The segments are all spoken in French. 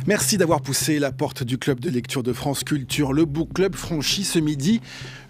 Merci d'avoir poussé la porte du club de lecture de France Culture. Le Book Club franchit ce midi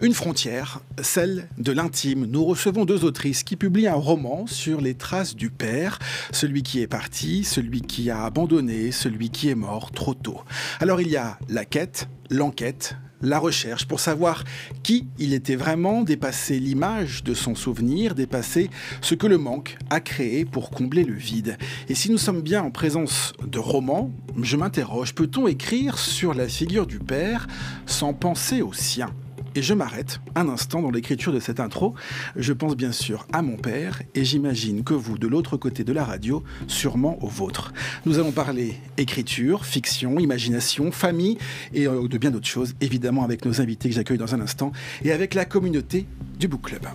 une frontière, celle de l'intime. Nous recevons deux autrices qui publient un roman sur les traces du père, celui qui est parti, celui qui a abandonné, celui qui est mort trop tôt. Alors il y a la quête, l'enquête, la recherche pour savoir qui il était vraiment, dépasser l'image de son souvenir, dépasser ce que le manque a créé pour combler le vide. Et si nous sommes bien en présence de romans, je m'interroge, peut-on écrire sur la figure du père sans penser au sien ? Et je m'arrête un instant dans l'écriture de cette intro. Je pense bien sûr à mon père et j'imagine que vous, de l'autre côté de la radio, sûrement au vôtre. Nous allons parler écriture, fiction, imagination, famille et de bien d'autres choses, évidemment avec nos invités que j'accueille dans un instant et avec la communauté du Book Club.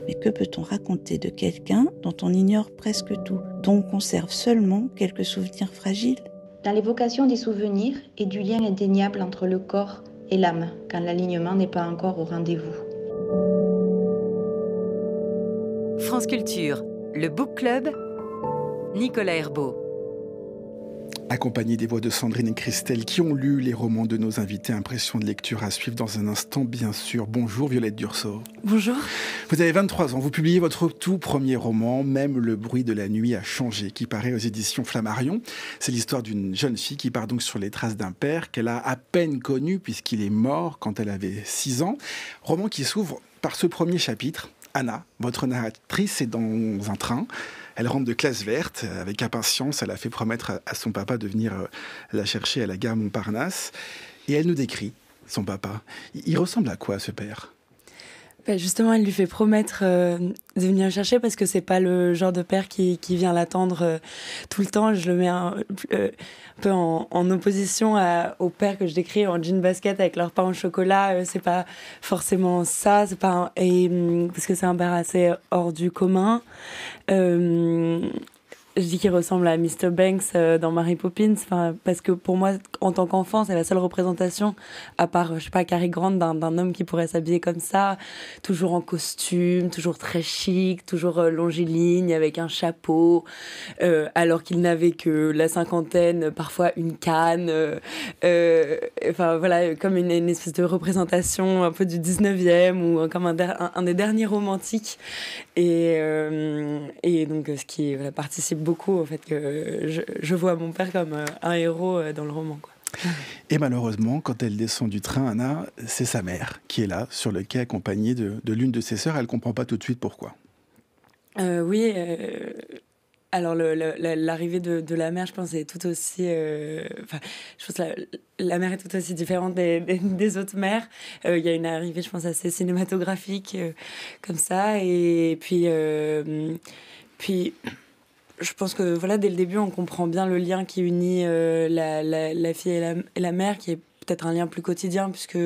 Mais que peut-on raconter de quelqu'un dont on ignore presque tout, dont on conserve seulement quelques souvenirs fragiles ? Dans l'évocation des souvenirs et du lien indéniable entre le corps et l'âme, quand l'alignement n'est pas encore au rendez-vous. France Culture, le Book Club, Nicolas Herbeau. Accompagné des voix de Sandrine et Christelle qui ont lu les romans de nos invités. Impression de lecture à suivre dans un instant, bien sûr. Bonjour Violette Dursault. Bonjour. Vous avez 23 ans, vous publiez votre tout premier roman, Même le bruit de la nuit a changé, qui paraît aux éditions Flammarion. C'est l'histoire d'une jeune fille qui part donc sur les traces d'un père qu'elle a à peine connu puisqu'il est mort quand elle avait 6 ans. Roman qui s'ouvre par ce premier chapitre. Anna, votre narratrice, est dans un train. Elle rentre de classe verte. Avec impatience, elle a fait promettre à son papa de venir la chercher à la gare Montparnasse. Et elle nous décrit son papa. Il ressemble à quoi, ce père ? Justement, elle lui fait promettre de venir le chercher parce que c'est pas le genre de père qui vient l'attendre tout le temps. Je le mets un peu en opposition au père que je décris en jean basket avec leur pain au chocolat. C'est pas forcément ça. C'est pas parce que c'est un père assez hors du commun. Je dis qu'il ressemble à Mr. Banks dans Mary Poppins, parce que pour moi, en tant qu'enfant, c'est la seule représentation, à part, je sais pas, Cary Grant, d'un homme qui pourrait s'habiller comme ça, toujours en costume, toujours très chic, toujours longiligne, avec un chapeau, alors qu'il n'avait que la cinquantaine, parfois une canne, voilà, comme une espèce de représentation un peu du 19e, ou comme un des derniers romantiques. Et donc, ce qui participe beaucoup au fait que je vois mon père comme un héros dans le roman, quoi. Et malheureusement, quand elle descend du train, Anna, c'est sa mère qui est là, sur le quai, accompagnée de l'une de ses sœurs. Elle ne comprend pas tout de suite pourquoi. Oui, alors l'arrivée de la mère, je pense, est tout aussi... je pense que la mère est tout aussi différente des autres mères. Il y a une arrivée, je pense, assez cinématographique, comme ça. Et puis je pense que dès le début, on comprend bien le lien qui unit la fille et la mère, qui est peut-être un lien plus quotidien, puisque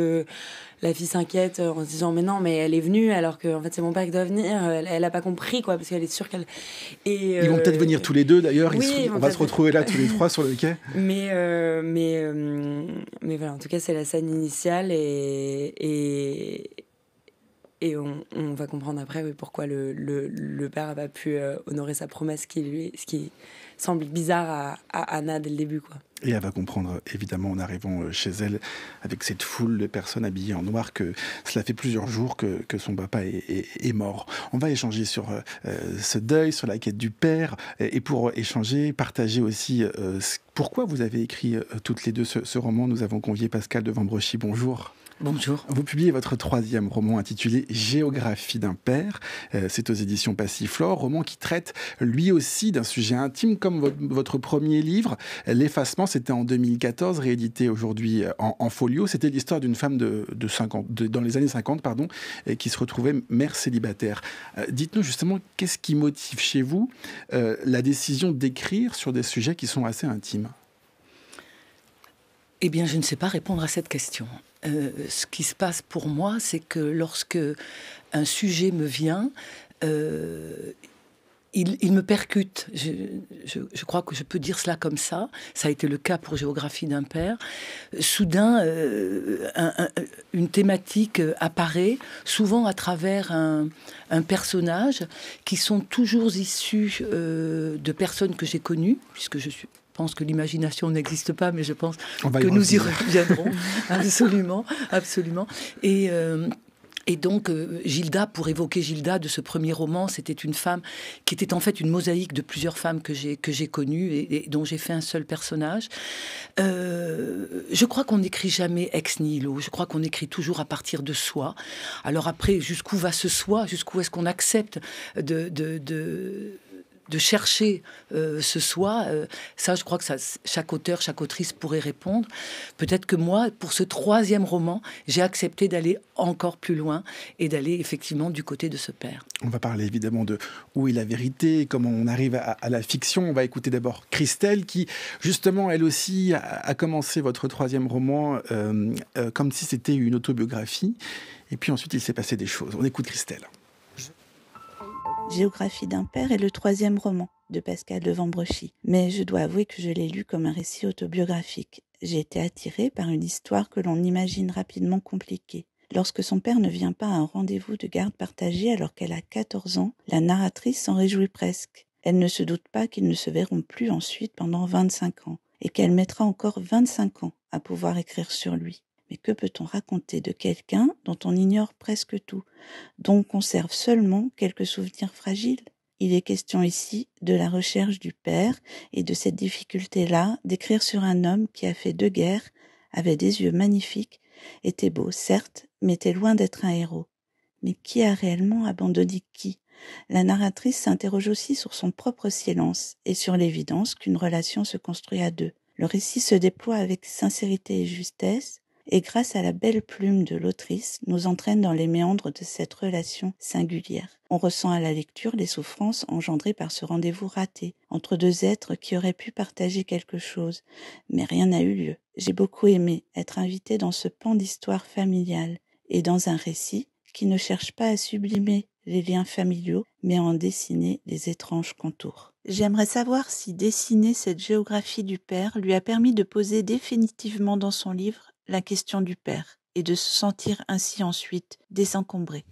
la fille s'inquiète en se disant mais elle est venue alors que en fait c'est mon père qui doit venir. Elle a pas compris, quoi, parce qu'elle est sûre qu'elle. Ils vont peut-être venir tous les deux d'ailleurs. Oui, on va se retrouver là tous les trois sur le quai. Mais voilà, en tout cas c'est la scène initiale et on va comprendre après pourquoi le père n'a pas pu honorer sa promesse, ce qui semble bizarre à Anna dès le début, quoi. Et elle va comprendre, évidemment, en arrivant chez elle, avec cette foule de personnes habillées en noir, que cela fait plusieurs jours que son papa est mort. On va échanger sur ce deuil, sur la quête du père, et pour échanger, partager aussi pourquoi vous avez écrit toutes les deux ce roman. Nous avons convié Pascal de Vambrochy. Bonjour. Bonjour. Vous publiez votre troisième roman intitulé Géographie d'un père. C'est aux éditions Passiflore, roman qui traite lui aussi d'un sujet intime comme votre premier livre. L'effacement, c'était en 2014, réédité aujourd'hui en folio. C'était l'histoire d'une femme dans les années 50, qui se retrouvait mère célibataire. Dites-nous justement, qu'est-ce qui motive chez vous la décision d'écrire sur des sujets qui sont assez intimes ? Eh bien, je ne sais pas répondre à cette question. Ce qui se passe pour moi, c'est que lorsque un sujet me vient, il me percute. Je crois que je peux dire cela comme ça. Ça a été le cas pour Géographie d'un père. Soudain, une thématique apparaît, souvent à travers un personnage qui sont toujours issus de personnes que j'ai connues, puisque je suis pense que l'imagination n'existe pas, mais je pense que nous y reviendrons. Absolument, absolument. Et donc, Gilda, pour évoquer Gilda de ce premier roman, c'était une femme qui était en fait une mosaïque de plusieurs femmes que j'ai connues et dont j'ai fait un seul personnage. Je crois qu'on n'écrit jamais ex nihilo. Je crois qu'on écrit toujours à partir de soi. Alors après, jusqu'où va ce soi? Jusqu'où est-ce qu'on accepte de chercher ce soi, ça, je crois que chaque auteur, chaque autrice pourrait répondre. Peut-être que moi, pour ce troisième roman, j'ai accepté d'aller encore plus loin et d'aller effectivement du côté de ce père. On va parler évidemment de où est la vérité, comment on arrive à la fiction. On va écouter d'abord Christelle qui, justement, elle aussi a commencé votre troisième roman comme si c'était une autobiographie. Et puis ensuite, il s'est passé des choses. On écoute Christelle. Géographie d'un père est le troisième roman de Pascal de Vambrechy. Mais je dois avouer que je l'ai lu comme un récit autobiographique. J'ai été attirée par une histoire que l'on imagine rapidement compliquée. Lorsque son père ne vient pas à un rendez-vous de garde partagée alors qu'elle a 14 ans, la narratrice s'en réjouit presque. Elle ne se doute pas qu'ils ne se verront plus ensuite pendant 25 ans et qu'elle mettra encore 25 ans à pouvoir écrire sur lui. Mais que peut-on raconter de quelqu'un dont on ignore presque tout, dont on conserve seulement quelques souvenirs fragiles? Il est question ici de la recherche du père et de cette difficulté-là d'écrire sur un homme qui a fait 2 guerres, avait des yeux magnifiques, était beau, certes, mais était loin d'être un héros. Mais qui a réellement abandonné qui? La narratrice s'interroge aussi sur son propre silence et sur l'évidence qu'une relation se construit à 2. Le récit se déploie avec sincérité et justesse, et grâce à la belle plume de l'autrice, nous entraîne dans les méandres de cette relation singulière. On ressent à la lecture les souffrances engendrées par ce rendez-vous raté, entre 2 êtres qui auraient pu partager quelque chose, mais rien n'a eu lieu. J'ai beaucoup aimé être invitée dans ce pan d'histoire familiale, et dans un récit qui ne cherche pas à sublimer les liens familiaux, mais à en dessiner les étranges contours. J'aimerais savoir si dessiner cette géographie du père lui a permis de poser définitivement dans son livre la question du père et de se sentir ainsi ensuite désencombré.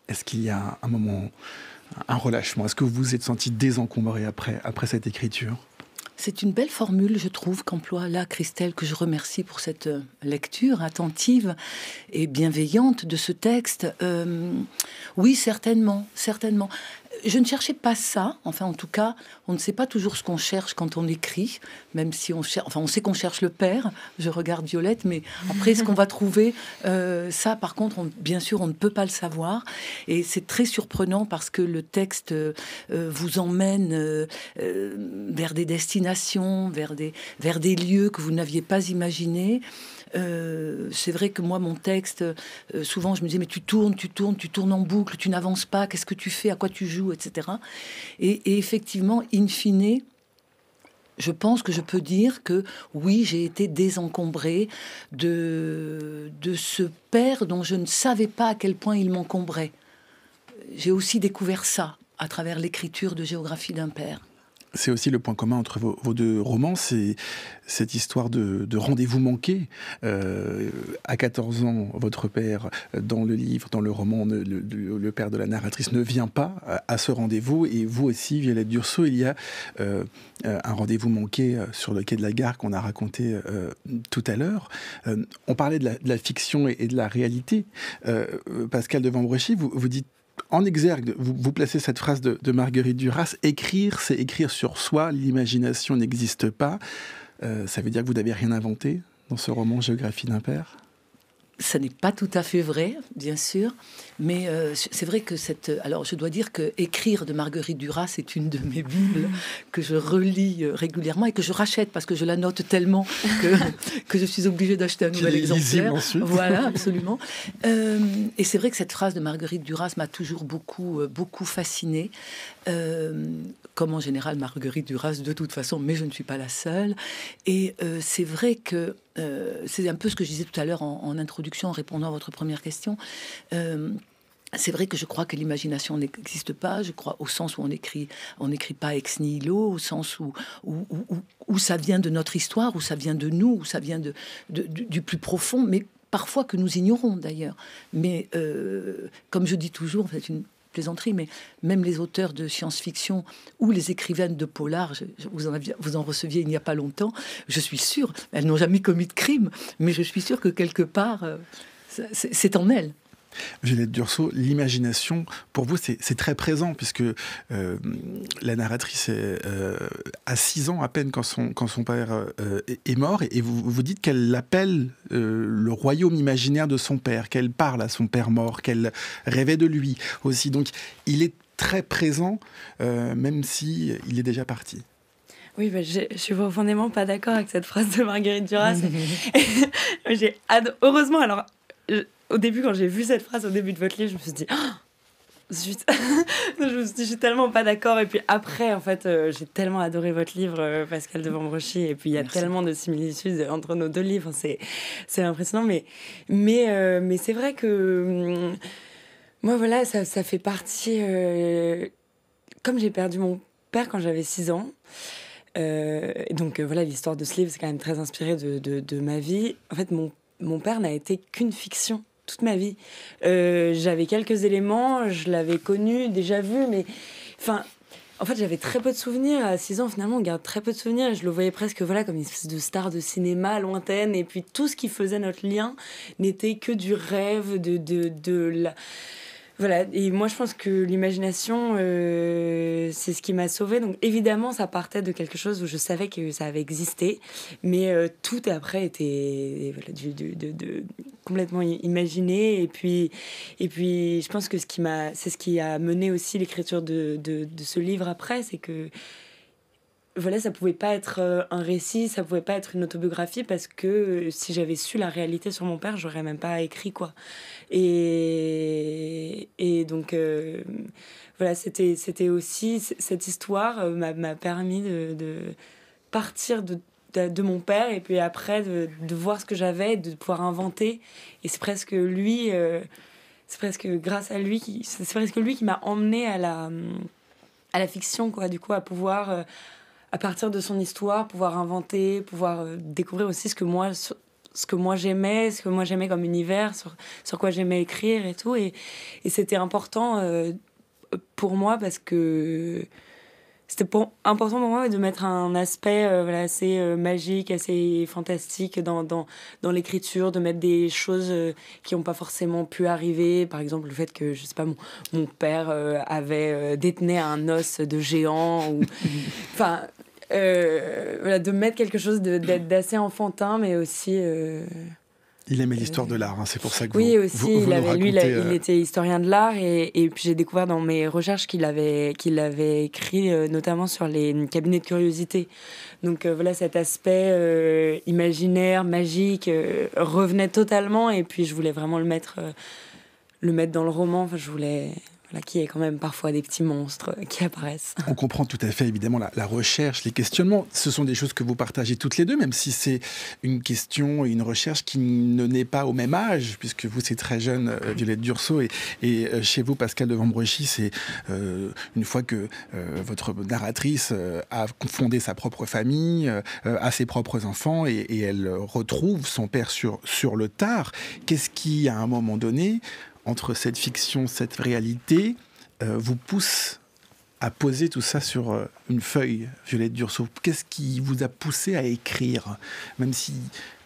Est-ce qu'il y a un moment, un relâchement? Est-ce que vous vous êtes senti désencombré après cette écriture? C'est une belle formule, je trouve, qu'emploie là Christelle, que je remercie pour cette lecture attentive et bienveillante de ce texte. Oui, certainement. Je ne cherchais pas ça. Enfin, en tout cas, on ne sait pas toujours ce qu'on cherche quand on écrit, même si on cherche. Enfin, on sait qu'on cherche le père. Je regarde Violette, mais après, ce qu'on va trouver, ça, par contre, bien sûr, on ne peut pas le savoir. Et c'est très surprenant parce que le texte vous emmène vers des destinations, vers des lieux que vous n'aviez pas imaginés. C'est vrai que moi, mon texte, souvent, je me disais, mais tu tournes en boucle, tu n'avances pas, qu'est-ce que tu fais, à quoi tu joues, etc. Et effectivement, in fine, je pense que je peux dire que oui, j'ai été désencombrée de ce père dont je ne savais pas à quel point il m'encombrait. J'ai aussi découvert ça à travers l'écriture de Géographie d'un père. C'est aussi le point commun entre vos 2 romans, c'est cette histoire de rendez-vous manqué. À 14 ans, votre père, dans le livre, dans le roman, le père de la narratrice ne vient pas à ce rendez-vous. Et vous aussi, Violette Dursault, il y a un rendez-vous manqué sur le quai de la Gare qu'on a raconté tout à l'heure. On parlait de la fiction et de la réalité. Pascal de Vambrechy, vous dites en exergue, vous placez cette phrase de Marguerite Duras, écrire, c'est écrire sur soi, l'imagination n'existe pas. Ça veut dire que vous n'avez rien inventé dans ce roman Géographie d'un père? Ça n'est pas tout à fait vrai, bien sûr, mais c'est vrai que alors je dois dire que écrire de Marguerite Duras, c'est une de mes bibles que je relis régulièrement et que je rachète parce que je la note tellement que je suis obligée d'acheter un nouvel exemplaire. Voilà, absolument. Et c'est vrai que cette phrase de Marguerite Duras m'a toujours beaucoup fascinée. Comme en général Marguerite Duras de toute façon, mais je ne suis pas la seule. Et c'est vrai que c'est un peu ce que je disais tout à l'heure en introduction, en répondant à votre première question. C'est vrai que je crois que l'imagination n'existe pas. Je crois au sens où on n'écrit pas ex nihilo, au sens où ça vient de notre histoire, où ça vient de nous, où ça vient du plus profond, mais parfois que nous ignorons d'ailleurs. Mais comme je dis toujours, en fait, plaisanterie, mais même les auteurs de science-fiction ou les écrivaines de polar, vous en receviez il n'y a pas longtemps, je suis sûre, elles n'ont jamais commis de crime, mais je suis sûre que quelque part, c'est en elles. Violette Dursault, l'imagination, pour vous, c'est très présent, puisque la narratrice a 6 ans à peine quand son père est mort, et vous dites qu'elle appelle le royaume imaginaire de son père, qu'elle parle à son père mort, qu'elle rêvait de lui aussi. Donc, il est très présent, même si il est déjà parti. Oui, je suis profondément pas d'accord avec cette phrase de Marguerite Duras. Heureusement, alors... Au début, quand j'ai vu cette phrase au début de votre livre, je me suis dit, zut, je suis tellement pas d'accord. Et puis après, en fait, j'ai tellement adoré votre livre, Pascal de Vambrochy. Et puis il y a tellement de similitudes entre nos 2 livres, c'est impressionnant. Mais c'est vrai que moi, voilà, ça fait partie. Comme j'ai perdu mon père quand j'avais 6 ans. Donc voilà, l'histoire de ce livre, c'est quand même très inspiré de ma vie. En fait, mon père n'a été qu'une fiction toute ma vie. J'avais quelques éléments, je l'avais connu, déjà vu, mais enfin, en fait, j'avais très peu de souvenirs. À 6 ans, finalement, on garde très peu de souvenirs. Et je le voyais presque voilà, comme une espèce de star de cinéma lointaine. Et puis, tout ce qui faisait notre lien n'était que du rêve, de la... Voilà, et moi je pense que l'imagination, c'est ce qui m'a sauvée. Donc évidemment, ça partait de quelque chose où je savais que ça avait existé, mais tout après était voilà, complètement imaginé. Et puis, je pense que c'est ce qui a mené aussi l'écriture de ce livre après, c'est que voilà, ça pouvait pas être un récit, ça pouvait pas être une autobiographie, parce que si j'avais su la réalité sur mon père, j'aurais même pas écrit, quoi. Et donc voilà, c'était aussi cette histoire m'a permis de partir de mon père, et puis après de voir ce que j'avais, de pouvoir inventer. Et c'est presque lui, c'est presque grâce à lui, c'est presque lui qui m'a emmenée à la fiction, quoi. Du coup, à pouvoir à partir de son histoire, pouvoir inventer, pouvoir découvrir aussi ce que moi j'aimais, comme univers, sur quoi j'aimais écrire et tout. Et c'était important pour moi, parce que c'était important pour moi de mettre un aspect voilà, assez magique, assez fantastique dans l'écriture, de mettre des choses qui n'ont pas forcément pu arriver. Par exemple, le fait que, je sais pas, mon père détenait un os de géant, ou... Enfin... voilà, de mettre quelque chose d'assez enfantin, mais aussi... Il aimait l'histoire de l'art, hein, c'est pour ça que oui, vous aussi, nous racontez... il était historien de l'art, et puis j'ai découvert dans mes recherches qu'il avait écrit notamment sur les cabinets de curiosité. Donc voilà, cet aspect imaginaire, magique, revenait totalement, et puis je voulais vraiment le mettre dans le roman. Enfin, je voulais... qu'il y ait quand même parfois des petits monstres qui apparaissent. On comprend tout à fait, évidemment, la recherche, les questionnements. Ce sont des choses que vous partagez toutes les deux, même si c'est une question et une recherche qui ne naît pas au même âge, puisque vous, c'est très jeune, Violette Dursault, et chez vous, Pascal de Vambrochy, c'est une fois que votre narratrice a fondé sa propre famille, a ses propres enfants, et elle retrouve son père sur le tard. Qu'est-ce qui, à un moment donné, entre cette fiction, cette réalité, vous pousse à poser tout ça sur une feuille, Violette Dursault? Qu'est-ce qui vous a poussé à écrire? Même si,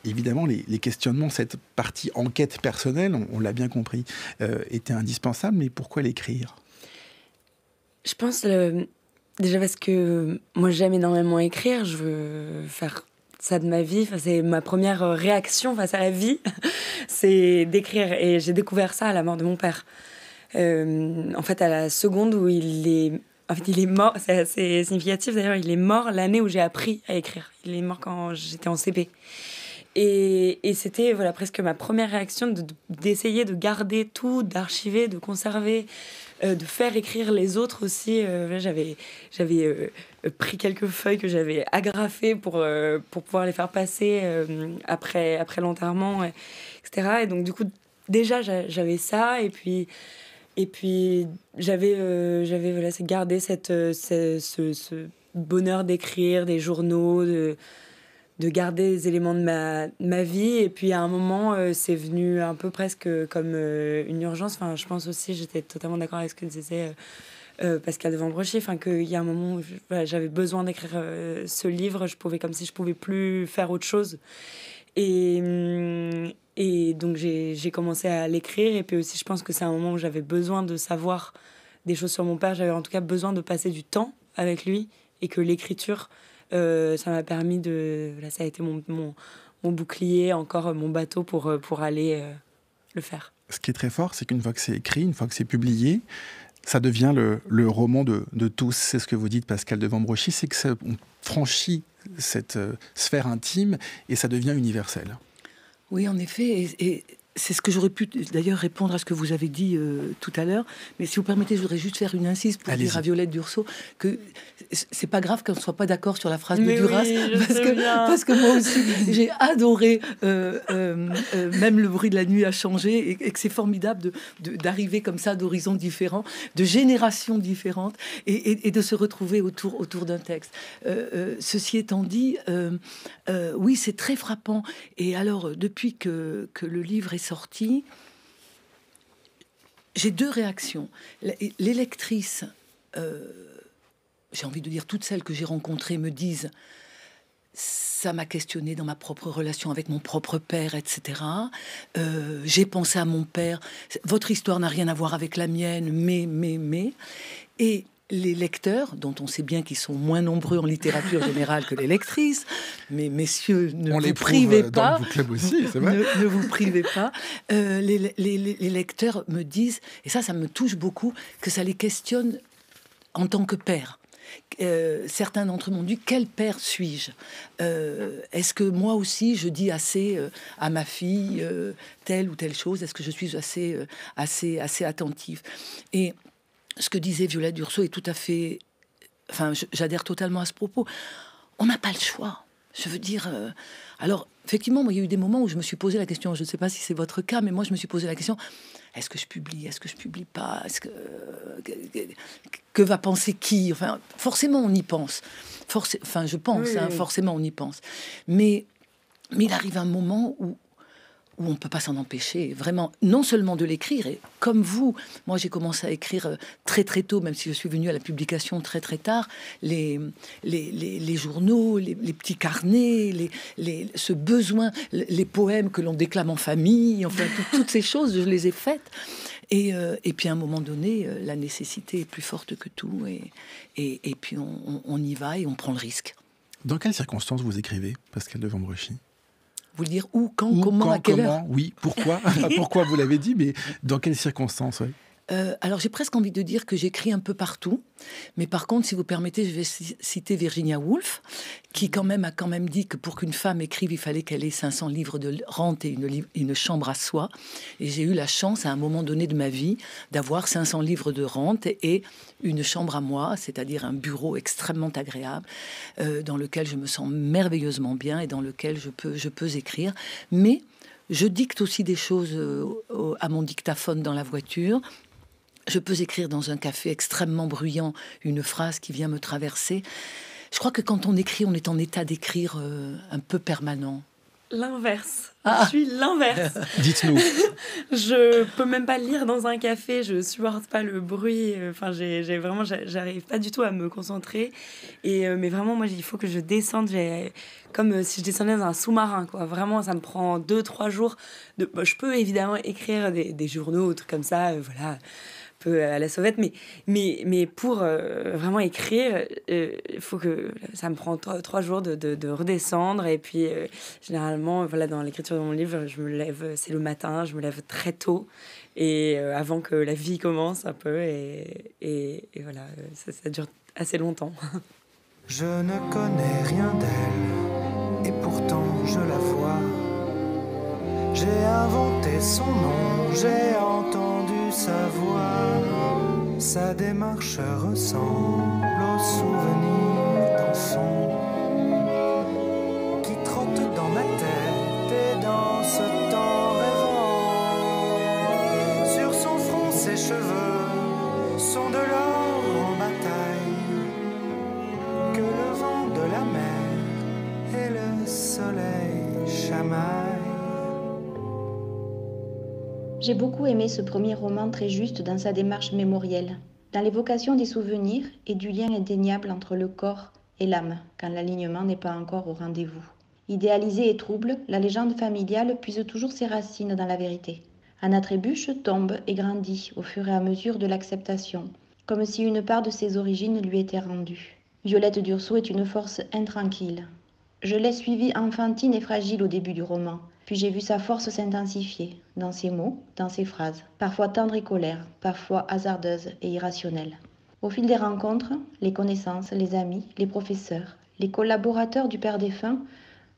évidemment, les questionnements, cette partie enquête personnelle, on l'a bien compris, était indispensable, mais pourquoi l'écrire? Je pense, déjà parce que moi, j'aime énormément écrire, je veux faire ça de ma vie. Enfin, c'est ma première réaction face à la vie, c'est d'écrire. Et j'ai découvert ça à la mort de mon père. En fait, à la seconde où il est mort, c'est assez significatif d'ailleurs, il est mort l'année où j'ai appris à écrire. Il est mort quand j'étais en CP. Et c'était voilà, presque ma première réaction d'essayer de garder tout, d'archiver, de conserver, de faire écrire les autres aussi. J'avais pris quelques feuilles que j'avais agrafées pour pouvoir les faire passer après l'enterrement, etc. Et donc du coup, déjà, j'avais ça. Et puis j'avais voilà, gardé ce bonheur d'écrire des journaux, garder des éléments de ma vie. Et puis à un moment, c'est venu un peu presque comme une urgence. Enfin, je pense aussi, j'étais totalement d'accord avec ce que disait Pascal de Vambrochy. Enfin, qu'il y a un moment où j'avais besoin d'écrire ce livre. Je pouvais, comme si je pouvais plus faire autre chose. Et donc j'ai commencé à l'écrire. Et puis aussi, je pense que c'est un moment où j'avais besoin de savoir des choses sur mon père. J'avais en tout cas besoin de passer du temps avec lui. Et que l'écriture, ça m'a permis de... Là, ça a été mon bouclier, encore mon bateau pour aller le faire. Ce qui est très fort, c'est qu'une fois que c'est écrit, une fois que c'est publié, ça devient le roman de tous. C'est ce que vous dites, Pascal de Vambrochy, c'est qu'on franchit cette sphère intime et ça devient universel. Oui, en effet, et c'est ce que j'aurais pu d'ailleurs répondre à ce que vous avez dit tout à l'heure. Mais si vous permettez, je voudrais juste faire une incise pour dire à Violette Dursault que c'est pas grave qu'on ne soit pas d'accord sur la phrase de Duras, parce que moi aussi j'ai adoré même le bruit de la nuit a changé, et que c'est formidable d'arriver comme ça d'horizons différents, de générations différentes, et de se retrouver autour d'un texte. Ceci étant dit, oui, c'est très frappant. Et alors, depuis que le livre est sorti, j'ai deux réactions. Les lectrices, j'ai envie de dire toutes celles que j'ai rencontrées, me disent ça m'a questionné dans ma propre relation avec mon propre père, etc. J'ai pensé à mon père. Votre histoire n'a rien à voir avec la mienne, mais. Et les lecteurs, dont on sait bien qu'ils sont moins nombreux en littérature générale que les lectrices, mais messieurs, ne vous privez pas. Dans le club aussi, c'est vrai. Ne vous privez pas. Les lecteurs me disent, et ça me touche beaucoup, que ça les questionne en tant que père. Certains d'entre eux m'ont dit, quel père suis-je? Est-ce que moi aussi je dis assez à ma fille telle ou telle chose? Est-ce que je suis assez attentive? Et ce que disait Violette Dursault est tout à fait... Enfin, j'adhère totalement à ce propos. On n'a pas le choix. Je veux dire... Alors, effectivement, moi, il y a eu des moments où je me suis posé la question, je ne sais pas si c'est votre cas, mais moi, je me suis posé la question, est-ce que je publie? Est-ce que je publie pas? Que va penser qui? Enfin, forcément, on y pense. Je pense, oui. Forcément, on y pense. Mais il arrive un moment où on ne peut pas s'en empêcher, vraiment, non seulement de l'écrire, et comme vous, moi j'ai commencé à écrire très très tôt, même si je suis venue à la publication très très tard, les journaux, les petits carnets, ce besoin, les poèmes que l'on déclame en famille, enfin toutes ces choses, je les ai faites. Et puis à un moment donné, la nécessité est plus forte que tout, et puis on y va et on prend le risque. Dans quelles circonstances vous écrivez, Pascal de Vambrochy? Vous le dire où, quand, comment, à quelle heure? Oui, pourquoi? Pas pourquoi vous l'avez dit, mais dans quelles circonstances, oui. Alors j'ai presque envie de dire que j'écris un peu partout, mais par contre, si vous permettez, je vais citer Virginia Woolf, qui quand même a dit que pour qu'une femme écrive, il fallait qu'elle ait 500 livres de rente et une chambre à soi. Et j'ai eu la chance, à un moment donné de ma vie, d'avoir 500 livres de rente et une chambre à moi, c'est-à-dire un bureau extrêmement agréable, dans lequel je me sens merveilleusement bien et dans lequel je peux écrire. Mais je dicte aussi des choses à mon dictaphone dans la voiture. Je peux écrire dans un café extrêmement bruyant une phrase qui vient me traverser. Je crois que quand on écrit, on est en état d'écrire un peu permanent. L'inverse. Je suis l'inverse. Dites-nous. Je peux même pas lire dans un café, je supporte pas le bruit. Enfin, j'arrive pas du tout à me concentrer. Mais vraiment, moi, il faut que je descende. Comme si je descendais dans un sous-marin, quoi. Vraiment, ça me prend 2-3 jours. Je peux évidemment écrire des journaux, trucs comme ça, voilà. Peu à la sauvette, mais pour vraiment écrire, il faut que ça me prend 3 jours de redescendre. Et puis généralement, voilà, dans l'écriture de mon livre, je me lève, c'est le matin, je me lève très tôt, et avant que la vie commence un peu, et voilà, ça dure assez longtemps. Je ne connais rien d'elle, et pourtant je la vois. J'ai inventé son nom, j'ai entendu sa voix. Sa démarche ressemble au souvenir d'enfant qui trotte dans ma tête et dans ce temps rêvant. Sur son front, ses cheveux sont de l'or en bataille que le vent de la mer et le chamaille. J'ai beaucoup aimé ce premier roman très juste dans sa démarche mémorielle, dans l'évocation des souvenirs et du lien indéniable entre le corps et l'âme, quand l'alignement n'est pas encore au rendez-vous. Idéalisée et trouble, la légende familiale puise toujours ses racines dans la vérité. Anna Trébuche tombe et grandit au fur et à mesure de l'acceptation, comme si une part de ses origines lui était rendue. Violette Dursault est une force intranquille. Je l'ai suivie enfantine et fragile au début du roman, puis j'ai vu sa force s'intensifier, dans ses mots, dans ses phrases, parfois tendre et colère, parfois hasardeuse et irrationnelle. Au fil des rencontres, les connaissances, les amis, les professeurs, les collaborateurs du père défunt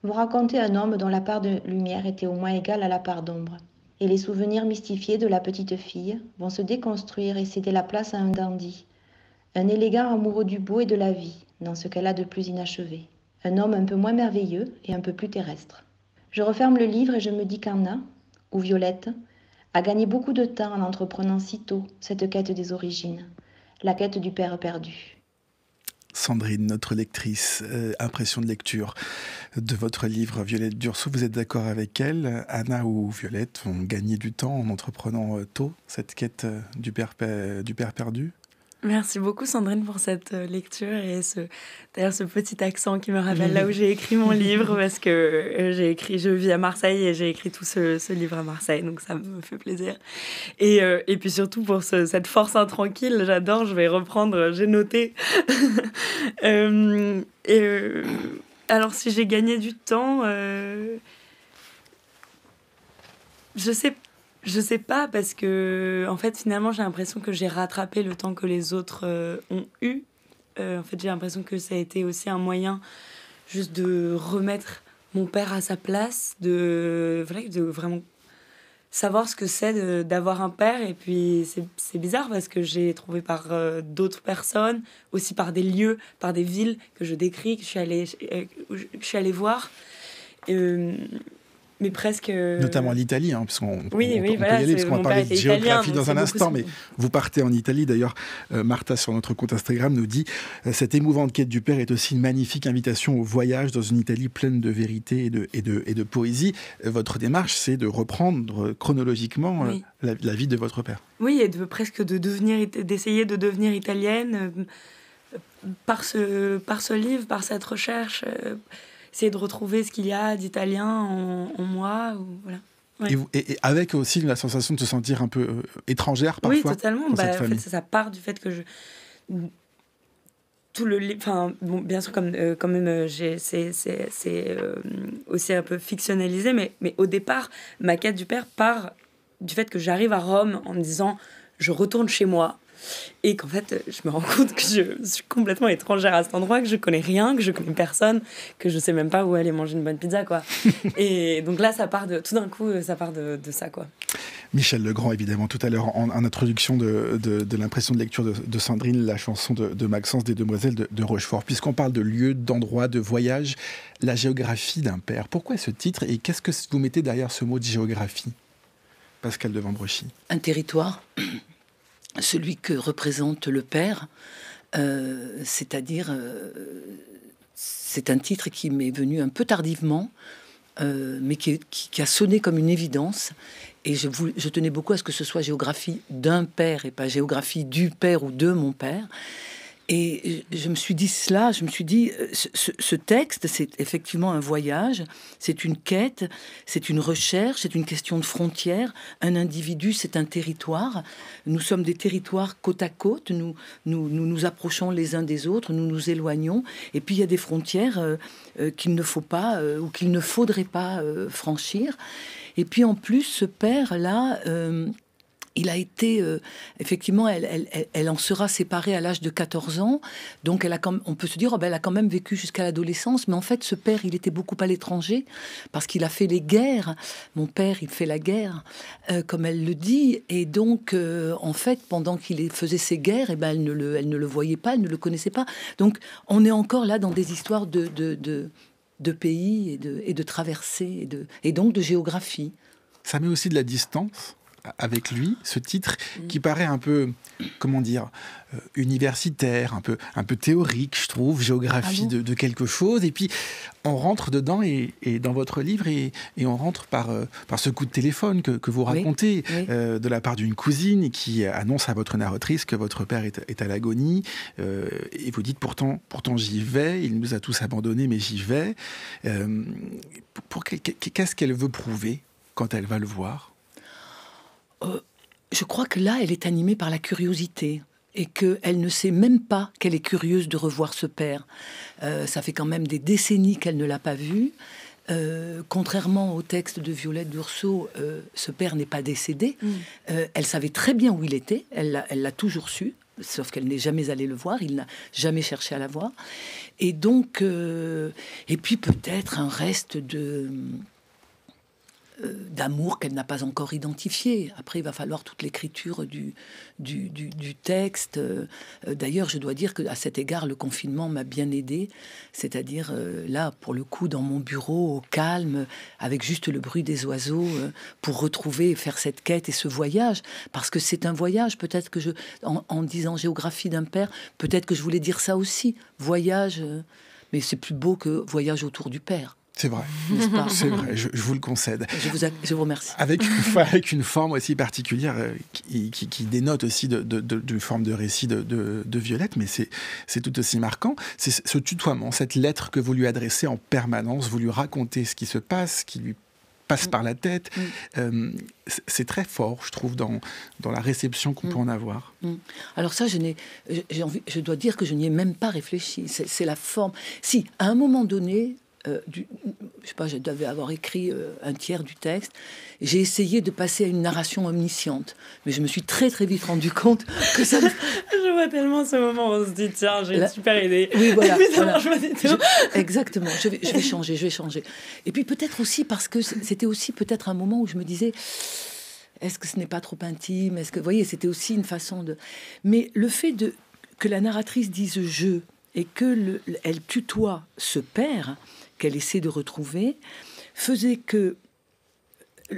vont raconter un homme dont la part de lumière était au moins égale à la part d'ombre. Et les souvenirs mystifiés de la petite fille vont se déconstruire et céder la place à un dandy, un élégant amoureux du beau et de la vie, dans ce qu'elle a de plus inachevé. Un homme un peu moins merveilleux et un peu plus terrestre. Je referme le livre et je me dis qu'Anna, ou Violette, a gagné beaucoup de temps en entreprenant si tôt cette quête des origines, la quête du père perdu. Sandrine, notre lectrice, impression de lecture de votre livre Violette Dursault, vous êtes d'accord avec elle? Anna ou Violette ont gagné du temps en entreprenant tôt cette quête du père perdu? Merci beaucoup Sandrine pour cette lecture et d'ailleurs ce petit accent qui me rappelle là où j'ai écrit mon livre, parce que je vis à Marseille et j'ai écrit tout ce livre à Marseille, donc ça me fait plaisir. Et puis surtout pour cette force intranquille, j'adore, je vais reprendre, j'ai noté. Alors si j'ai gagné du temps, je sais pas, parce que en fait finalement j'ai l'impression que j'ai rattrapé le temps que les autres ont eu. En fait j'ai l'impression que ça a été aussi un moyen juste de remettre mon père à sa place, de vraiment savoir ce que c'est d'avoir un père. Et puis c'est bizarre parce que j'ai trouvé par d'autres personnes, aussi par des lieux, par des villes que je décris, que je suis allée voir. Mais presque... Notamment l'Italie, hein, parce qu'on peut y aller, parce qu'on va parler de géographie dans un instant, mais vous partez en Italie. D'ailleurs, Martha, sur notre compte Instagram, nous dit « Cette émouvante quête du père est aussi une magnifique invitation au voyage dans une Italie pleine de vérité et de poésie. » Votre démarche, c'est de reprendre chronologiquement la vie de votre père. Oui, et d'essayer de devenir italienne par ce livre, par cette recherche... essayer de retrouver ce qu'il y a d'italien en moi. Voilà. Ouais. Et avec aussi la sensation de se sentir un peu étrangère parfois. Oui, totalement. En fait, ça part du fait que tout le livre... Enfin, bon, bien sûr, quand même, c'est aussi un peu fictionnalisé, mais au départ, ma quête du père part du fait que j'arrive à Rome en me disant « je retourne chez moi ». Et qu'en fait, je me rends compte que je suis complètement étrangère à cet endroit, que je connais rien, que je connais personne, que je sais même pas où aller manger une bonne pizza, quoi. Et donc là, tout d'un coup, ça part de ça, quoi. Michel Legrand, évidemment, tout à l'heure, en introduction de l'impression de lecture de Sandrine, la chanson de Maxence des Demoiselles de Rochefort. Puisqu'on parle de lieux, d'endroits, de voyages, la géographie d'un père. Pourquoi ce titre et qu'est-ce que vous mettez derrière ce mot de géographie, Pascal de Vambrechy? Un territoire. Celui que représente le père, c'est-à-dire, c'est un titre qui m'est venu un peu tardivement, mais qui a sonné comme une évidence. Et je tenais beaucoup à ce que ce soit géographie d'un père et pas géographie du père ou de mon père. Et je me suis dit, ce texte, c'est effectivement un voyage, c'est une quête, c'est une recherche, c'est une question de frontières. Un individu, c'est un territoire. Nous sommes des territoires côte à côte, nous approchons les uns des autres, nous nous éloignons. Et puis il y a des frontières qu'il ne faut pas ou qu'il ne faudrait pas franchir. Et puis en plus, ce père-là... il a été, effectivement, elle en sera séparée à l'âge de 14 ans. Donc, on peut se dire, elle a quand même vécu jusqu'à l'adolescence. Mais en fait, ce père, il était beaucoup à l'étranger parce qu'il a fait les guerres. Mon père, il fait la guerre, comme elle le dit. Et donc, en fait, pendant qu'il faisait ces guerres, elle ne le voyait pas, elle ne le connaissait pas. Donc, on est encore là dans des histoires de pays et de traversées et donc de géographie. Ça met aussi de la distance avec lui, ce titre qui paraît un peu, comment dire, universitaire, un peu théorique, je trouve, géographie de quelque chose. Et puis, on rentre dedans et dans votre livre et on rentre par ce coup de téléphone que vous racontez de la part d'une cousine qui annonce à votre narratrice que votre père est à l'agonie. Et vous dites pourtant j'y vais, il nous a tous abandonnés, mais j'y vais. Qu'est-ce qu'elle veut prouver quand elle va le voir ? Je crois que là, elle est animée par la curiosité. Et qu'elle ne sait même pas qu'elle est curieuse de revoir ce père. Ça fait quand même des décennies qu'elle ne l'a pas vu. Contrairement au texte de Violette Dursault, ce père n'est pas décédé. Elle savait très bien où il était, elle l'a toujours su, sauf qu'elle n'est jamais allée le voir, il n'a jamais cherché à la voir. Et donc, et puis peut-être un reste d'amour qu'elle n'a pas encore identifié. Après, il va falloir toute l'écriture du texte. D'ailleurs, je dois dire qu'à cet égard, le confinement m'a bien aidée. C'est-à-dire, là, pour le coup, dans mon bureau, au calme, avec juste le bruit des oiseaux, pour retrouver et faire cette quête et ce voyage. Parce que c'est un voyage. Peut-être que en disant géographie d'un père, peut-être que je voulais dire ça aussi. Voyage, mais c'est plus beau que voyage autour du père. C'est vrai, c'est vrai, je vous le concède. Je vous remercie. Avec une forme aussi particulière qui dénote aussi de forme de récit de Violette, mais c'est tout aussi marquant. C'est ce tutoiement, cette lettre que vous lui adressez en permanence, vous lui racontez ce qui se passe, qui lui passe par la tête. C'est très fort, je trouve, dans la réception qu'on peut en avoir. Alors ça, je dois dire que je n'y ai même pas réfléchi. C'est la forme. Si, à un moment donné... je sais pas, je devais avoir écrit un tiers du texte. J'ai essayé de passer à une narration omnisciente, mais je me suis très très vite rendu compte que ça. Je vois tellement ce moment où on se dit tiens, j'ai une super idée. Oui, voilà. Exactement. Je vais changer. Et puis peut-être aussi parce que c'était aussi peut-être un moment où je me disais. Est-ce que ce n'est pas trop intime ? Est-ce que, vous voyez, c'était aussi une façon de. Mais le fait que la narratrice dise je et que elle tutoie ce père qu'elle essaie de retrouver, faisait que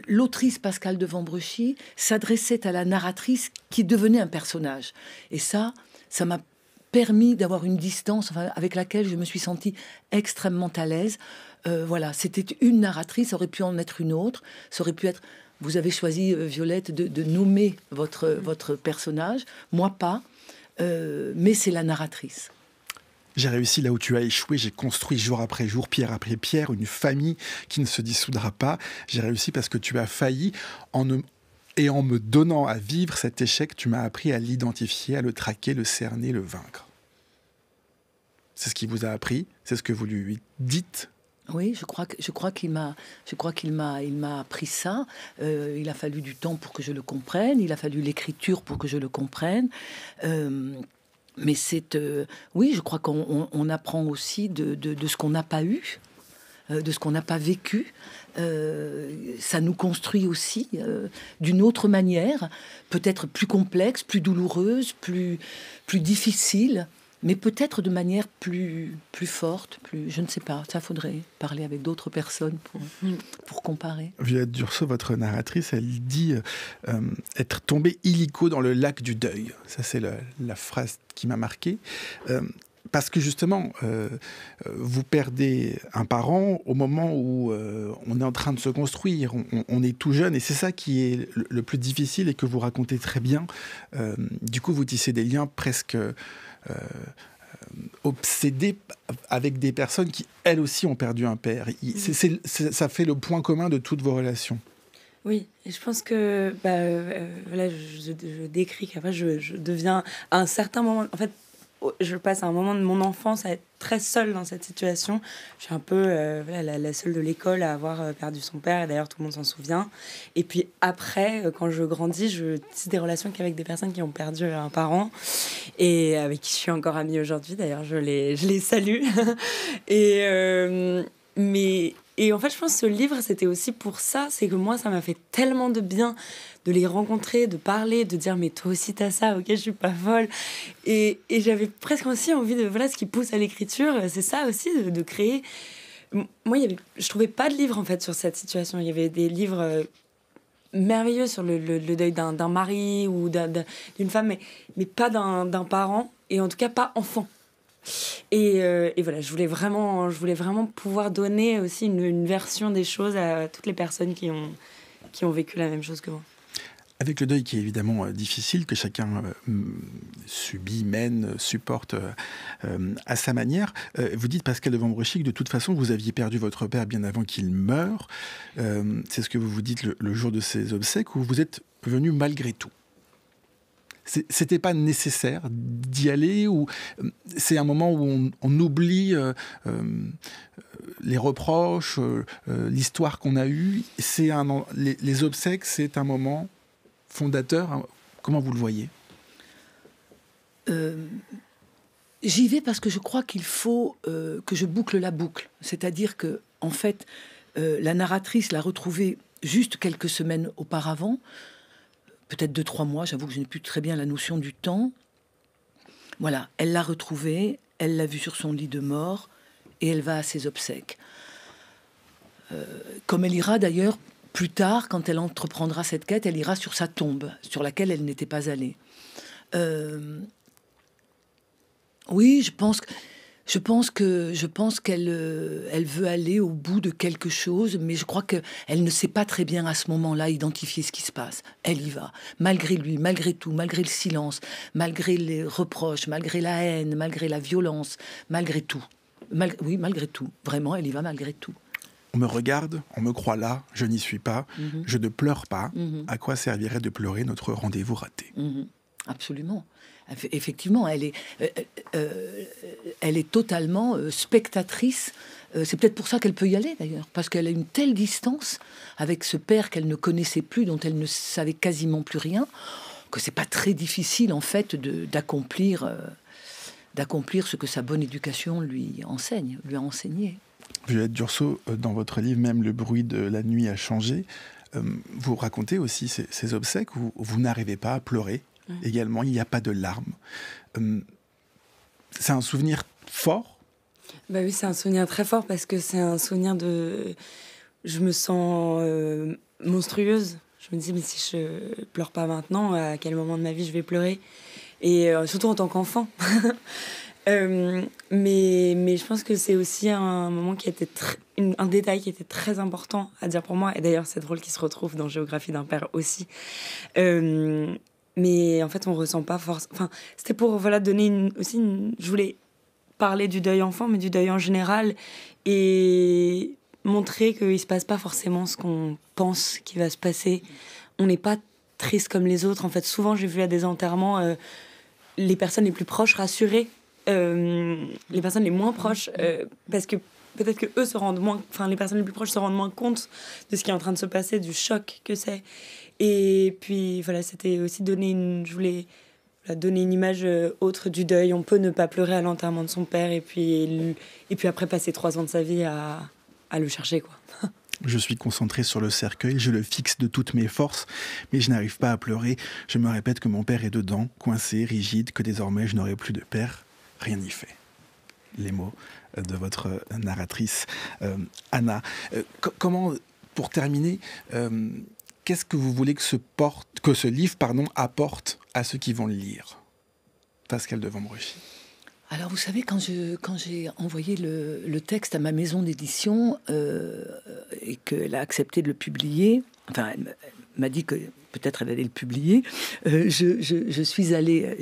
l'autrice Pascale de Vambrechy s'adressait à la narratrice qui devenait un personnage. Et ça m'a permis d'avoir une distance avec laquelle je me suis sentie extrêmement à l'aise. Voilà, c'était une narratrice, ça aurait pu en être une autre, ça aurait pu être... Vous avez choisi, Violette, de nommer votre personnage, moi pas, mais c'est la narratrice. J'ai réussi là où tu as échoué, j'ai construit jour après jour, pierre après pierre, une famille qui ne se dissoudra pas. J'ai réussi parce que tu as failli, en me donnant à vivre cet échec, tu m'as appris à l'identifier, à le traquer, le cerner, le vaincre. C'est ce qu'il vous a appris, c'est ce que vous lui dites. Oui, je crois qu'il m'a appris ça. Il a fallu du temps pour que je le comprenne, il a fallu l'écriture pour que je le comprenne. Mais oui, je crois qu'on apprend aussi de ce qu'on n'a pas eu, de ce qu'on n'a pas vécu. Ça nous construit aussi d'une autre manière, peut-être plus complexe, plus douloureuse, plus difficile, mais peut-être de manière plus forte, je ne sais pas. Ça, faudrait parler avec d'autres personnes pour comparer. Violette Dursault, votre narratrice, elle dit être tombée illico dans le lac du deuil. Ça, c'est la phrase qui m'a marqué. Parce que justement, vous perdez un parent au moment où on est en train de se construire, on est tout jeune, et c'est ça qui est le plus difficile et que vous racontez très bien. Du coup, vous tissez des liens presque obsédés avec des personnes qui, elles aussi, ont perdu un père. Ça fait le point commun de toutes vos relations. Oui, et je pense que là, je décris qu'après, je deviens à un certain moment... En fait, je passe à un moment de mon enfance à être très seule dans cette situation. Je suis un peu la seule de l'école à avoir perdu son père. Et d'ailleurs, tout le monde s'en souvient. Et puis après, quand je grandis, je tisse des relations qu'avec des personnes qui ont perdu un parent et avec qui je suis encore amie aujourd'hui. D'ailleurs, je les salue. Et en fait, je pense que ce livre, c'était aussi pour ça. C'est que moi, ça m'a fait tellement de bien de les rencontrer, de parler, de dire « mais toi aussi, t'as ça, ok, je suis pas folle ». Et j'avais presque aussi envie de... Voilà, ce qui pousse à l'écriture, c'est ça aussi, de créer... Moi, je trouvais pas de livre, en fait, sur cette situation. Il y avait des livres merveilleux sur le deuil d'un mari ou d'une femme, mais pas d'un parent, et en tout cas pas enfant. Et voilà, je voulais vraiment pouvoir donner aussi une version des choses à toutes les personnes qui ont vécu la même chose que moi. Avec le deuil qui est évidemment difficile, que chacun subit, mène, supporte à sa manière, vous dites, Pascale de Vambrochy, que de toute façon, vous aviez perdu votre père bien avant qu'il meure. C'est ce que vous dites le jour de ses obsèques, où vous êtes venu malgré tout. C'était pas nécessaire d'y aller, ou c'est un moment où on oublie les reproches, l'histoire qu'on a eue. Les obsèques, c'est un moment fondateur. Comment vous le voyez ? J'y vais parce que je crois qu'il faut que je boucle la boucle. C'est-à-dire que, en fait, la narratrice l'a retrouvée juste quelques semaines auparavant, peut-être 2-3 mois, j'avoue que je n'ai plus très bien la notion du temps. Voilà, elle l'a retrouvée, elle l'a vue sur son lit de mort, et elle va à ses obsèques. Comme elle ira d'ailleurs plus tard, quand elle entreprendra cette quête, elle ira sur sa tombe, sur laquelle elle n'était pas allée. Oui, je pense qu'elle elle veut aller au bout de quelque chose, mais je crois qu'elle ne sait pas très bien à ce moment-là identifier ce qui se passe. Elle y va, malgré lui, malgré tout, malgré le silence, malgré les reproches, malgré la haine, malgré la violence, malgré tout. Oui, malgré tout. Vraiment, elle y va malgré tout. On me regarde, on me croit là, je n'y suis pas, je ne pleure pas. À quoi servirait de pleurer notre rendez-vous raté ? Absolument. Effectivement, elle est totalement spectatrice. C'est peut-être pour ça qu'elle peut y aller, d'ailleurs, parce qu'elle a une telle distance avec ce père qu'elle ne connaissait plus, dont elle ne savait quasiment plus rien, que c'est pas très difficile, en fait, d'accomplir ce que sa bonne éducation lui a enseigné. Violette Dursault, dans votre livre, même le bruit de la nuit a changé. Vous racontez aussi ces obsèques où vous n'arrivez pas à pleurer. Également, il n'y a pas de larmes. C'est un souvenir fort ? Bah oui, c'est un souvenir très fort parce que c'est un souvenir de... Je me sens monstrueuse. Je me dis, mais si je pleure pas maintenant, à quel moment de ma vie je vais pleurer ? Et surtout en tant qu'enfant. Mais je pense que c'est aussi un moment qui était un détail qui était très important à dire pour moi. Et d'ailleurs, c'est drôle qu'il se retrouve dans Géographie d'un père aussi. Mais en fait, on ressent pas forcément... Enfin, c'était pour donner je voulais parler du deuil enfant, mais du deuil en général, et montrer qu'il se passe pas forcément ce qu'on pense qu'il va se passer. On n'est pas triste comme les autres. En fait, souvent, j'ai vu à des enterrements les personnes les plus proches rassurées, les personnes les moins proches, parce que peut-être que eux se rendent moins... Enfin, les personnes les plus proches se rendent moins compte de ce qui est en train de se passer, du choc que c'est. Et puis voilà, c'était aussi je voulais donner une image autre du deuil. On peut ne pas pleurer à l'enterrement de son père et puis après passer 3 ans de sa vie à le chercher, quoi. Je suis concentré sur le cercueil, je le fixe de toutes mes forces, mais je n'arrive pas à pleurer. Je me répète que mon père est dedans, coincé, rigide, que désormais je n'aurai plus de père. Rien n'y fait. Les mots de votre narratrice, Anna. Comment, pour terminer... qu'est-ce que vous voulez que ce livre apporte à ceux qui vont le lire ? Pascale de Vambrochy. Alors, vous savez, quand j'ai envoyé le texte à ma maison d'édition et qu'elle a accepté de le publier, enfin, elle m'a dit que peut-être elle allait le publier, j'y suis allée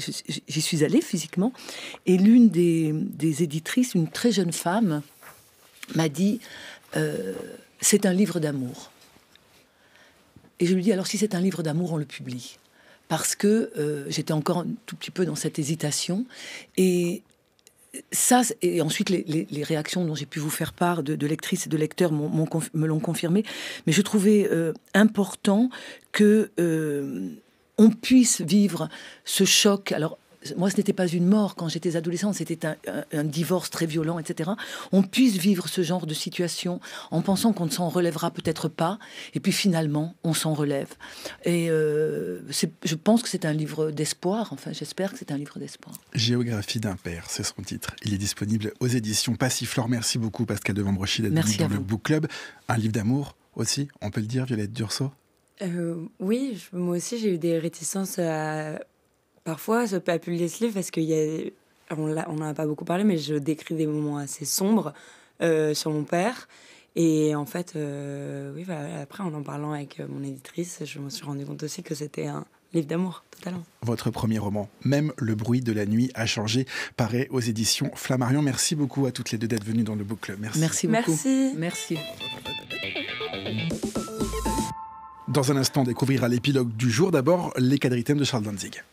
physiquement, et l'une des éditrices, une très jeune femme, m'a dit « c'est un livre d'amour ». Et je lui dis, alors si c'est un livre d'amour, on le publie. Parce que j'étais encore un tout petit peu dans cette hésitation. Et ensuite, les réactions dont j'ai pu vous faire part de lectrices et de lecteurs me l'ont confirmé. Mais je trouvais important que on puisse vivre ce choc. Alors, moi, ce n'était pas une mort quand j'étais adolescente, c'était un divorce très violent, etc. On puisse vivre ce genre de situation en pensant qu'on ne s'en relèvera peut-être pas, et puis finalement, on s'en relève. Et je pense que c'est un livre d'espoir, enfin j'espère que c'est un livre d'espoir. Géographie d'un père, c'est son titre. Il est disponible aux éditions Passiflore. Merci beaucoup Pascale de Vambrochy d'être venue dans le Book Club. Un livre d'amour aussi, on peut le dire, Violette Dursault ? Oui, moi aussi j'ai eu des réticences parfois à publier ce livre parce on n'en a pas beaucoup parlé, mais je décris des moments assez sombres sur mon père. Et en fait, oui, après en parlant avec mon éditrice, je me suis rendu compte aussi que c'était un livre d'amour, totalement. Votre premier roman, Même le bruit de la nuit a changé, paraît aux éditions Flammarion. Merci beaucoup à toutes les deux d'être venues dans le Book Club. Merci. Merci beaucoup. Merci. Dans un instant, on découvrira l'épilogue du jour. D'abord, les quadritèmes de Charles Danzig.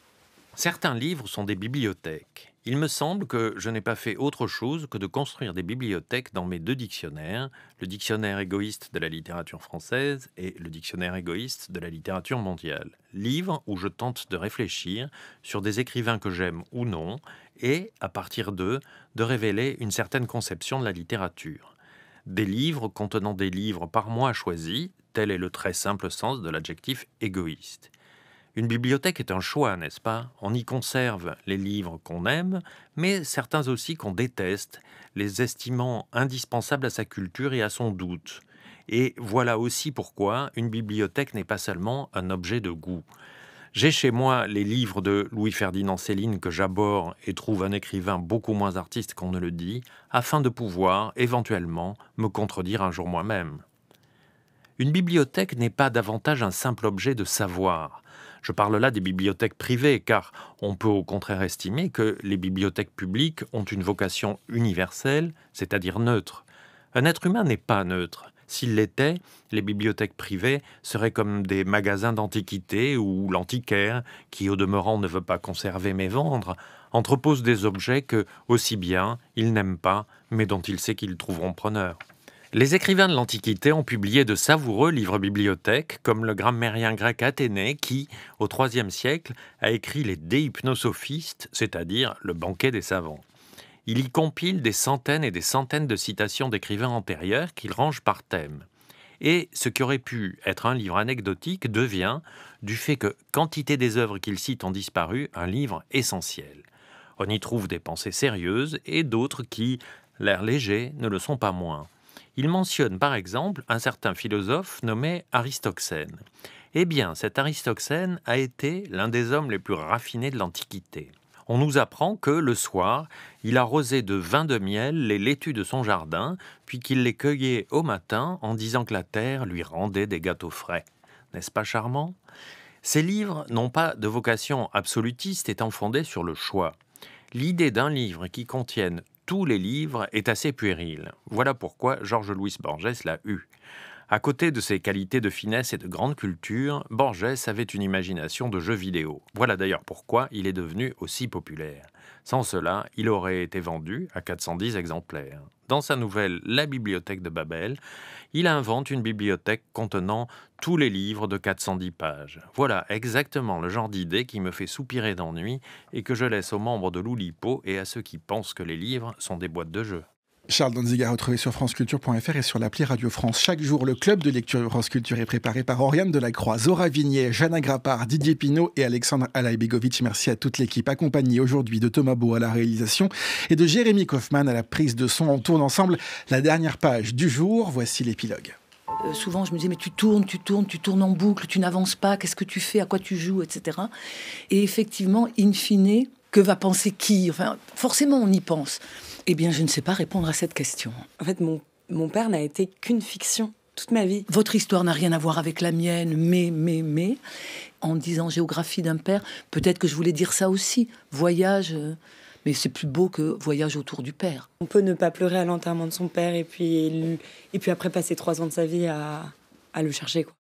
Certains livres sont des bibliothèques. Il me semble que je n'ai pas fait autre chose que de construire des bibliothèques dans mes 2 dictionnaires, le dictionnaire égoïste de la littérature française et le dictionnaire égoïste de la littérature mondiale. Livres où je tente de réfléchir sur des écrivains que j'aime ou non et, à partir d'eux, de révéler une certaine conception de la littérature. Des livres contenant des livres par moi choisis, tel est le très simple sens de l'adjectif égoïste. Une bibliothèque est un choix, n'est-ce pas ? On y conserve les livres qu'on aime, mais certains aussi qu'on déteste, les estimant indispensables à sa culture et à son doute. Et voilà aussi pourquoi une bibliothèque n'est pas seulement un objet de goût. J'ai chez moi les livres de Louis-Ferdinand Céline que j'aborde et trouve un écrivain beaucoup moins artiste qu'on ne le dit, afin de pouvoir, éventuellement, me contredire un jour moi-même. Une bibliothèque n'est pas davantage un simple objet de savoir. Je parle là des bibliothèques privées, car on peut au contraire estimer que les bibliothèques publiques ont une vocation universelle, c'est-à-dire neutre. Un être humain n'est pas neutre. S'il l'était, les bibliothèques privées seraient comme des magasins d'antiquités où l'antiquaire, qui au demeurant ne veut pas conserver mais vendre, entrepose des objets que, aussi bien, il n'aime pas, mais dont il sait qu'ils trouveront preneurs. Les écrivains de l'Antiquité ont publié de savoureux livres-bibliothèques, comme le grammairien grec Athénée qui, au IIIe siècle, a écrit les De Hypnosophistes, c'est-à-dire le banquet des savants. Il y compile des centaines et des centaines de citations d'écrivains antérieurs qu'il range par thème. Et ce qui aurait pu être un livre anecdotique devient, du fait que quantité des œuvres qu'il cite ont disparu, un livre essentiel. On y trouve des pensées sérieuses et d'autres qui, l'air léger, ne le sont pas moins. Il mentionne par exemple un certain philosophe nommé Aristoxène. Eh bien, cet Aristoxène a été l'un des hommes les plus raffinés de l'Antiquité. On nous apprend que, le soir, il arrosait de vin de miel les laitues de son jardin, puis qu'il les cueillait au matin en disant que la terre lui rendait des gâteaux frais. N'est-ce pas charmant ? Ces livres n'ont pas de vocation absolutiste étant fondés sur le choix. L'idée d'un livre qui contienne tous les livres est assez puérile. Voilà pourquoi Jorge Luis Borges l'a eu. À côté de ses qualités de finesse et de grande culture, Borges avait une imagination de jeu vidéo. Voilà d'ailleurs pourquoi il est devenu aussi populaire. Sans cela, il aurait été vendu à 410 exemplaires. Dans sa nouvelle La bibliothèque de Babel, il invente une bibliothèque contenant tous les livres de 410 pages. Voilà exactement le genre d'idée qui me fait soupirer d'ennui et que je laisse aux membres de l'Oulipo et à ceux qui pensent que les livres sont des boîtes de jeux. Charles Danzig à retrouver sur franceculture.fr et sur l'appli Radio France. Chaque jour, le club de lecture de France Culture est préparé par Oriane Delacroix, Zora Vignet, Jeanne Grappard, Didier Pinault et Alexandre Alaïbegovic. Merci à toute l'équipe accompagnée aujourd'hui de Thomas Beau à la réalisation et de Jérémy Kaufmann à la prise de son. On tourne ensemble la dernière page du jour. Voici l'épilogue. Souvent, je me disais, mais tu tournes en boucle, tu n'avances pas, qu'est-ce que tu fais, à quoi tu joues, etc. Et effectivement, in fine, que va penser qui ? Enfin, forcément, on y pense. Eh bien, je ne sais pas répondre à cette question. En fait, mon père n'a été qu'une fiction toute ma vie. Votre histoire n'a rien à voir avec la mienne, mais, en disant géographie d'un père, peut-être que je voulais dire ça aussi. Voyage, mais c'est plus beau que voyage autour du père. On peut ne pas pleurer à l'enterrement de son père et puis après passer 3 ans de sa vie à le chercher, quoi.